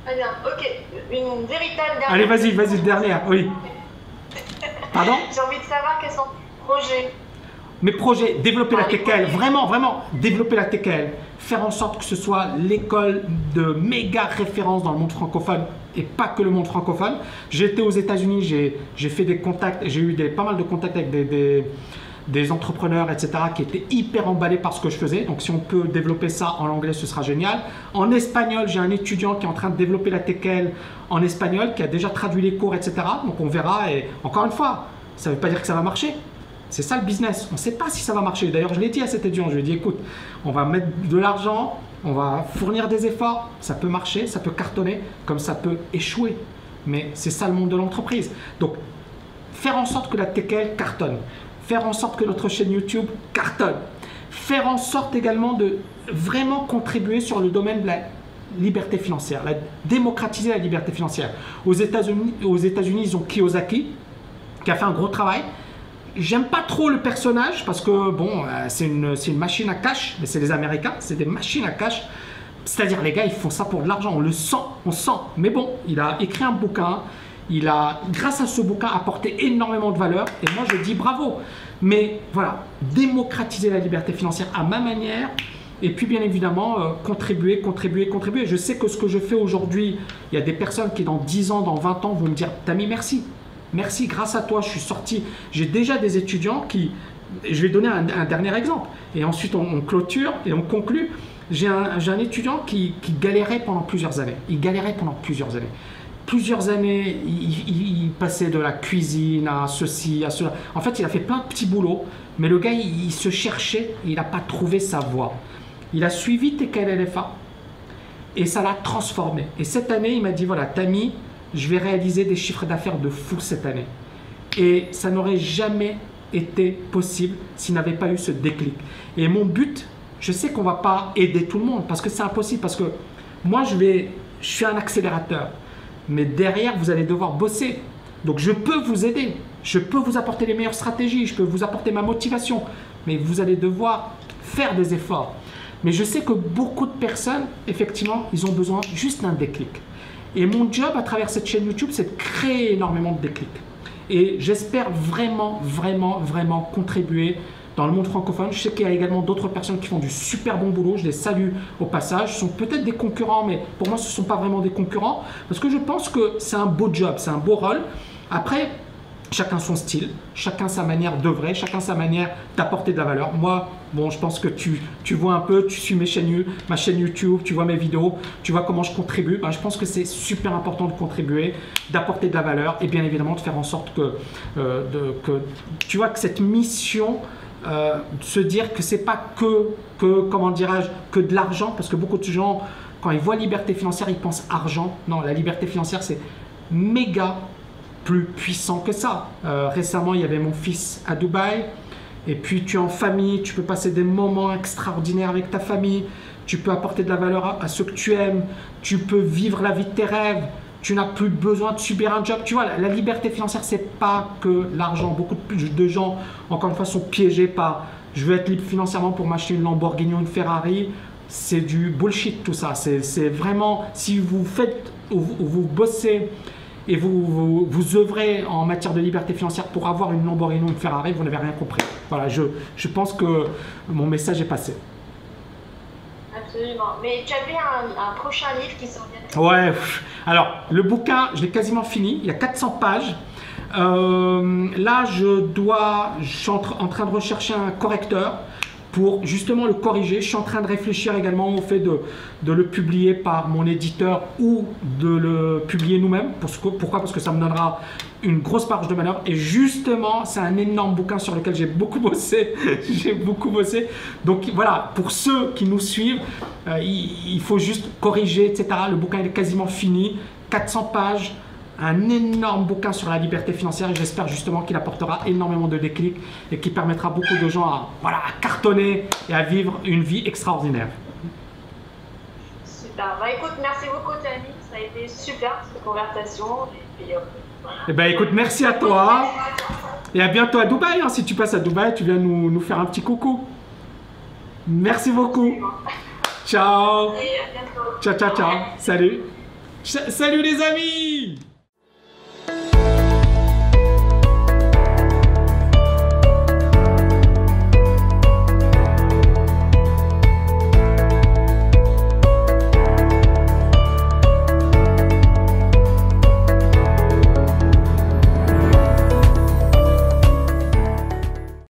Très bien, ok. Une véritable dernière. Allez, vas-y, vas-y, dernière, oui. Pardon? J'ai envie de savoir quels sont tes projets. Mes projets, développer la TKL, vraiment, vraiment, développer la TKL, faire en sorte que ce soit l'école de méga référence dans le monde francophone et pas que le monde francophone. J'ai été aux États-Unis, j'ai fait des contacts, j'ai eu pas mal de contacts avec des entrepreneurs, etc., qui étaient hyper emballés par ce que je faisais. Donc, si on peut développer ça en anglais, ce sera génial. En espagnol, j'ai un étudiant qui est en train de développer la TKL en espagnol, qui a déjà traduit les cours, etc. Donc, on verra. Et encore une fois, ça ne veut pas dire que ça va marcher. C'est ça le business. On ne sait pas si ça va marcher. D'ailleurs, je l'ai dit à cet étudiant. Je lui ai dit, écoute, on va mettre de l'argent, on va fournir des efforts. Ça peut marcher, ça peut cartonner, comme ça peut échouer. Mais c'est ça le monde de l'entreprise. Donc, faire en sorte que la TKL cartonne. Faire en sorte que notre chaîne YouTube cartonne. Faire en sorte également de vraiment contribuer sur le domaine de la liberté financière, démocratiser la liberté financière. Aux États-Unis, ils ont Kiyosaki, qui a fait un gros travail. J'aime pas trop le personnage parce que, bon, c'est une machine à cash, mais c'est les Américains, c'est des machines à cash. C'est-à-dire, les gars, ils font ça pour de l'argent, on le sent, on sent. Mais bon, il a écrit un bouquin. Il a, grâce à ce bouquin, apporté énormément de valeur et moi je dis bravo. Mais voilà, démocratiser la liberté financière à ma manière et puis bien évidemment contribuer. Je sais que ce que je fais aujourd'hui, il y a des personnes qui dans 10 ans, dans 20 ans vont me dire « Tami, merci. Merci, grâce à toi, je suis sorti. » J'ai déjà des étudiants qui… Je vais donner un dernier exemple et ensuite on clôture et on conclut. J'ai un étudiant qui galérait pendant plusieurs années. Il galérait pendant plusieurs années. Plusieurs années, il passait de la cuisine à ceci, à cela. En fait, il a fait plein de petits boulots, mais le gars, il se cherchait et il n'a pas trouvé sa voie. Il a suivi TKL LFA et ça l'a transformé. Et cette année, il m'a dit, voilà, Tami, je vais réaliser des chiffres d'affaires de fou cette année. Et ça n'aurait jamais été possible s'il n'avait pas eu ce déclic. Et mon but, je sais qu'on ne va pas aider tout le monde parce que c'est impossible, parce que moi, je suis un accélérateur. Mais derrière, vous allez devoir bosser. Donc, je peux vous aider. Je peux vous apporter les meilleures stratégies. Je peux vous apporter ma motivation. Mais vous allez devoir faire des efforts. Mais je sais que beaucoup de personnes, effectivement, ils ont besoin juste d'un déclic. Et mon job à travers cette chaîne YouTube, c'est de créer énormément de déclics. Et j'espère vraiment, vraiment, vraiment contribuer dans le monde francophone. Je sais qu'il y a également d'autres personnes qui font du super bon boulot. Je les salue au passage. Ce sont peut-être des concurrents, mais pour moi, ce ne sont pas vraiment des concurrents. Parce que je pense que c'est un beau job, c'est un beau rôle. Après, chacun son style, chacun sa manière d'œuvrer, chacun sa manière d'apporter de la valeur. Moi, bon, je pense que tu vois un peu, tu suis ma chaîne YouTube, tu vois mes vidéos, tu vois comment je contribue. Ben, je pense que c'est super important de contribuer, d'apporter de la valeur et bien évidemment de faire en sorte que tu vois que cette mission… se dire que c'est pas comment dirais-je, que de l'argent, parce que beaucoup de gens, quand ils voient liberté financière, ils pensent argent. Non, la liberté financière, c'est méga plus puissant que ça. Récemment, il y avait mon fils à Dubaï, et puis tu es en famille, tu peux passer des moments extraordinaires avec ta famille, tu peux apporter de la valeur à ceux que tu aimes, tu peux vivre la vie de tes rêves. Tu n'as plus besoin de subir un job. Tu vois, la liberté financière, c'est pas que l'argent. Beaucoup de gens, encore une fois, sont piégés par « je veux être libre financièrement pour m'acheter une Lamborghini ou une Ferrari ». C'est du bullshit tout ça. C'est vraiment, si vous faites, vous bossez et vous œuvrez en matière de liberté financière pour avoir une Lamborghini ou une Ferrari, vous n'avez rien compris. Voilà, je pense que mon message est passé. Absolument. Mais tu avais un prochain livre qui sort bientôt. Ouais. Alors, le bouquin, je l'ai quasiment fini. Il y a 400 pages. Là, je suis en train de rechercher un correcteur pour justement le corriger. Je suis en train de réfléchir également au fait de le publier par mon éditeur ou de le publier nous-mêmes. Pourquoi? Parce que ça me donnera une grosse marge de manœuvre. Et justement, c'est un énorme bouquin sur lequel j'ai beaucoup bossé. J'ai beaucoup bossé. Donc voilà, pour ceux qui nous suivent, il faut juste corriger, etc. Le bouquin il est quasiment fini. 400 pages. Un énorme bouquin sur la liberté financière et j'espère justement qu'il apportera énormément de déclics et qui permettra beaucoup de gens à cartonner et à vivre une vie extraordinaire. Super. Bah écoute, merci beaucoup Tami, ça a été super cette conversation. Et puis, voilà. Eh ben écoute, merci à toi et à bientôt à Dubaï. Hein. Si tu passes à Dubaï, tu viens nous faire un petit coucou. Merci beaucoup. Ciao. Et à bientôt. Ciao, ciao, ciao. Salut. Salut les amis!